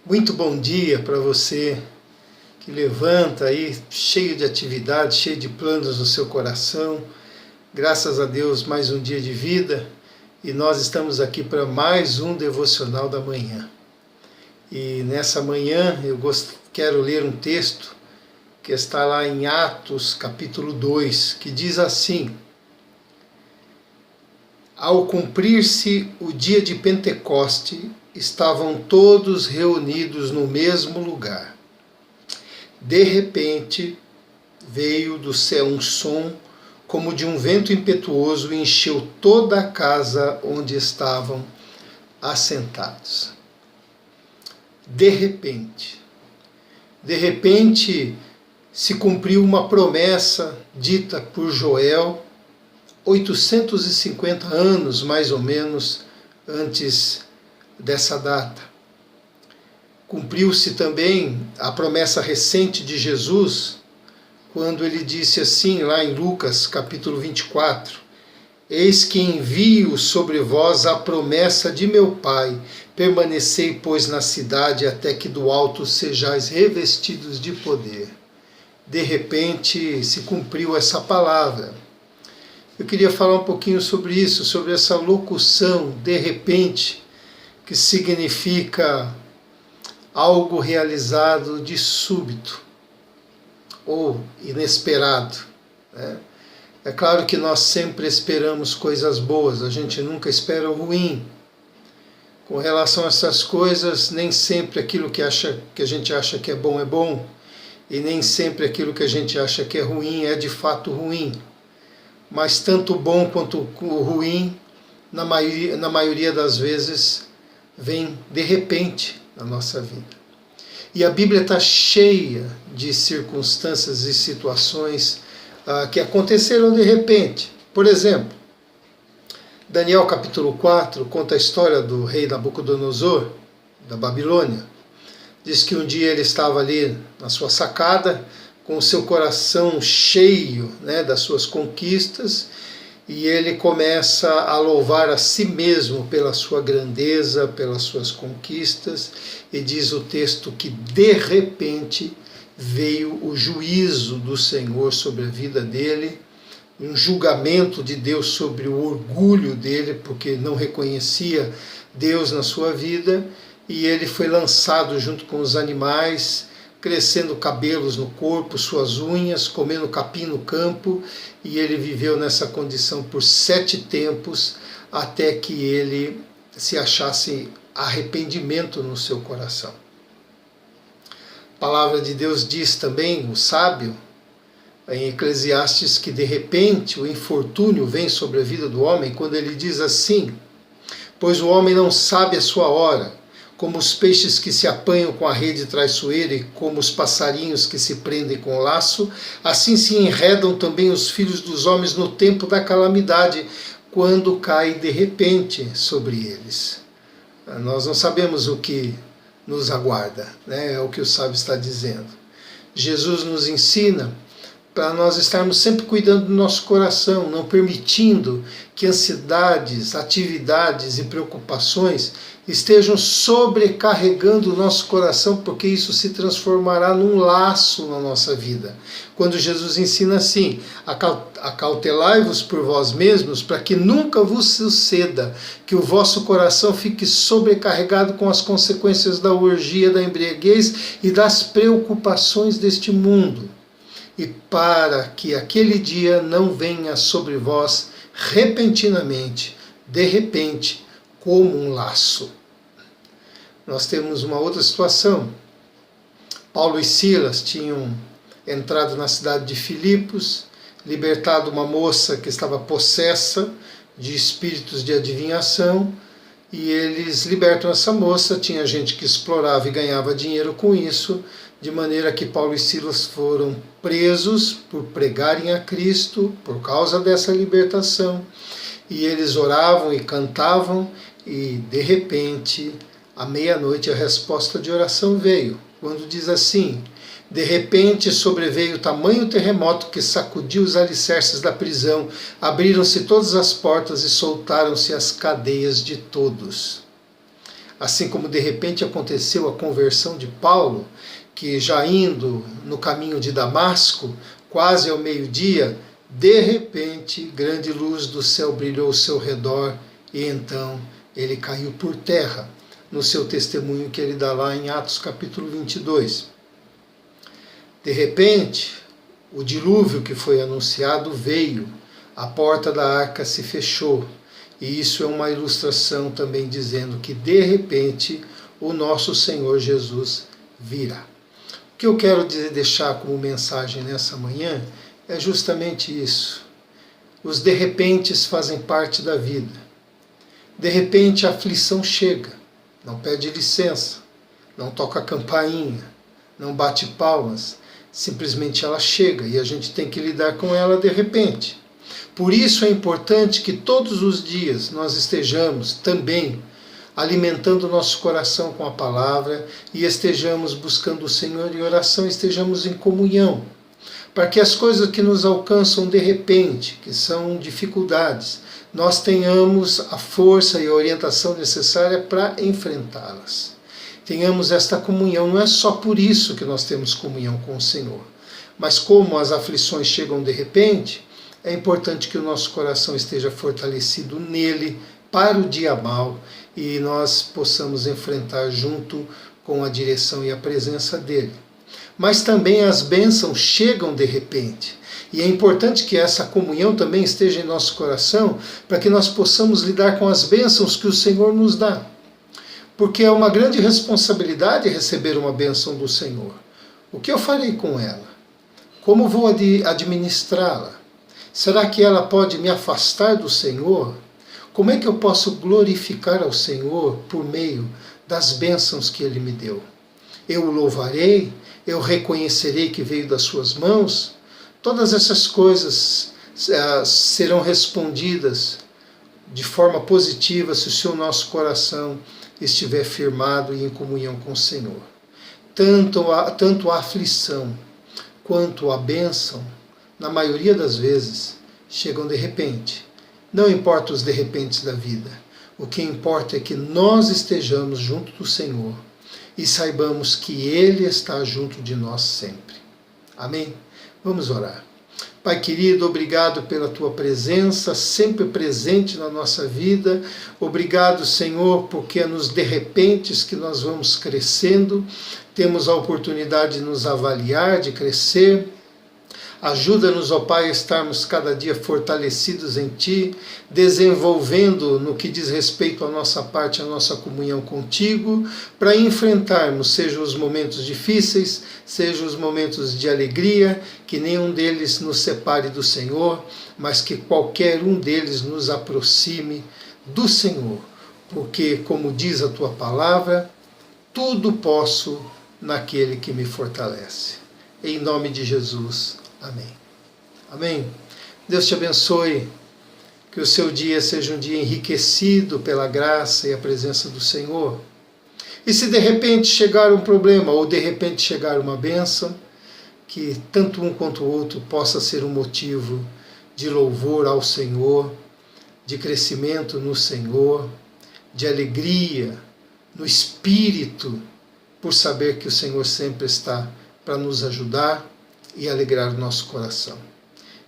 Muito bom dia para você que levanta aí cheio de atividade, cheio de planos no seu coração. Graças a Deus, mais um dia de vida e nós estamos aqui para mais um devocional da manhã. E nessa manhã eu quero ler um texto que está lá em Atos capítulo 2, que diz assim: Ao cumprir-se o dia de Pentecoste, estavam todos reunidos no mesmo lugar. De repente, veio do céu um som como de um vento impetuoso e encheu toda a casa onde estavam assentados. De repente se cumpriu uma promessa dita por Joel 850 anos, mais ou menos, antes dessa data. Cumpriu-se também a promessa recente de Jesus, quando ele disse assim, lá em Lucas capítulo 24, Eis que envio sobre vós a promessa de meu Pai, permanecei, pois, na cidade, até que do alto sejais revestidos de poder. De repente se cumpriu essa palavra. Eu queria falar um pouquinho sobre isso, sobre essa locução, de repente, que significa algo realizado de súbito ou inesperado, né? É claro que nós sempre esperamos coisas boas, a gente nunca espera o ruim. Com relação a essas coisas, nem sempre aquilo que a gente acha que é bom, e nem sempre aquilo que a gente acha que é ruim é de fato ruim. Mas tanto o bom quanto o ruim, na maioria das vezes, vem de repente na nossa vida. E a Bíblia está cheia de circunstâncias e situações que aconteceram de repente. Por exemplo, Daniel capítulo 4 conta a história do rei Nabucodonosor, da Babilônia. Diz que um dia ele estava ali na sua sacada, com o seu coração cheio, né, das suas conquistas, e ele começa a louvar a si mesmo pela sua grandeza, pelas suas conquistas, e diz o texto que de repente veio o juízo do Senhor sobre a vida dele, um julgamento de Deus sobre o orgulho dele, porque não reconhecia Deus na sua vida, e ele foi lançado junto com os animais, crescendo cabelos no corpo, suas unhas, comendo capim no campo, e ele viveu nessa condição por 7 tempos, até que ele se achasse arrependimento no seu coração. A palavra de Deus diz também, o sábio, em Eclesiastes, que de repente o infortúnio vem sobre a vida do homem, quando ele diz assim: Pois o homem não sabe a sua hora, como os peixes que se apanham com a rede traiçoeira e como os passarinhos que se prendem com o laço, assim se enredam também os filhos dos homens no tempo da calamidade, quando cai de repente sobre eles. Nós não sabemos o que nos aguarda, né? É o que o sábio está dizendo. Jesus nos ensina para nós estarmos sempre cuidando do nosso coração, não permitindo que ansiedades, atividades e preocupações estejam sobrecarregando o nosso coração, porque isso se transformará num laço na nossa vida. Quando Jesus ensina assim: acautelai-vos por vós mesmos, para que nunca vos suceda que o vosso coração fique sobrecarregado com as consequências da orgia, da embriaguez e das preocupações deste mundo. E para que aquele dia não venha sobre vós repentinamente, de repente, como um laço. Nós temos uma outra situação. Paulo e Silas tinham entrado na cidade de Filipos, libertado uma moça que estava possessa de espíritos de adivinhação, e eles libertam essa moça. Tinha gente que explorava e ganhava dinheiro com isso, de maneira que Paulo e Silas foram presos por pregarem a Cristo por causa dessa libertação. E eles oravam e cantavam, e de repente, à meia-noite, a resposta de oração veio, quando diz assim: De repente sobreveio tamanho terremoto que sacudiu os alicerces da prisão, abriram-se todas as portas e soltaram-se as cadeias de todos. assim como de repente aconteceu a conversão de Paulo, que já indo no caminho de Damasco, quase ao meio-dia, de repente, grande luz do céu brilhou ao seu redor e então ele caiu por terra, no seu testemunho que ele dá lá em Atos capítulo 22. De repente, o dilúvio que foi anunciado veio, a porta da arca se fechou, e isso é uma ilustração também dizendo que de repente o nosso Senhor Jesus virá. O que eu quero deixar como mensagem nessa manhã é justamente isso. Os de repentes fazem parte da vida. De repente a aflição chega, não pede licença, não toca campainha, não bate palmas, simplesmente ela chega e a gente tem que lidar com ela de repente. Por isso é importante que todos os dias nós estejamos também alimentando o nosso coração com a palavra e estejamos buscando o Senhor em oração, estejamos em comunhão, para que as coisas que nos alcançam de repente, que são dificuldades, nós tenhamos a força e a orientação necessária para enfrentá-las. Tenhamos esta comunhão, não é só por isso que nós temos comunhão com o Senhor, mas como as aflições chegam de repente, é importante que o nosso coração esteja fortalecido nele para o dia mau e nós possamos enfrentar junto com a direção e a presença dele. Mas também as bênçãos chegam de repente. E é importante que essa comunhão também esteja em nosso coração para que nós possamos lidar com as bênçãos que o Senhor nos dá. Porque é uma grande responsabilidade receber uma bênção do Senhor. O que eu farei com ela? Como vou administrá-la? Será que ela pode me afastar do Senhor? Como é que eu posso glorificar ao Senhor por meio das bênçãos que Ele me deu? Eu o louvarei? Eu reconhecerei que veio das suas mãos? Todas essas coisas serão respondidas de forma positiva se o seu nosso coração estiver firmado e em comunhão com o Senhor. Tanto a aflição quanto a bênção, na maioria das vezes, chegam de repente. Não importa os de repentes da vida. O que importa é que nós estejamos junto do Senhor e saibamos que Ele está junto de nós sempre. Amém? Vamos orar. Pai querido, obrigado pela Tua presença, sempre presente na nossa vida. Obrigado, Senhor, porque é nos de repentes que nós vamos crescendo, temos a oportunidade de nos avaliar, de crescer. Ajuda-nos, ó Pai, a estarmos cada dia fortalecidos em Ti, desenvolvendo no que diz respeito à nossa parte, a nossa comunhão contigo, para enfrentarmos, sejam os momentos difíceis, sejam os momentos de alegria, que nenhum deles nos separe do Senhor, mas que qualquer um deles nos aproxime do Senhor, porque, como diz a Tua palavra, tudo posso naquele que me fortalece. Em nome de Jesus. Amém. Amém. Deus te abençoe, que o seu dia seja um dia enriquecido pela graça e a presença do Senhor. E se de repente chegar um problema ou de repente chegar uma bênção, que tanto um quanto o outro possa ser um motivo de louvor ao Senhor, de crescimento no Senhor, de alegria no Espírito, por saber que o Senhor sempre está para nos ajudar e alegrar o nosso coração.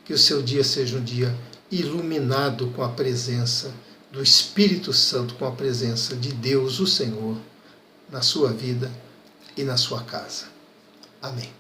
Que o seu dia seja um dia iluminado com a presença do Espírito Santo, com a presença de Deus, o Senhor, na sua vida e na sua casa. Amém.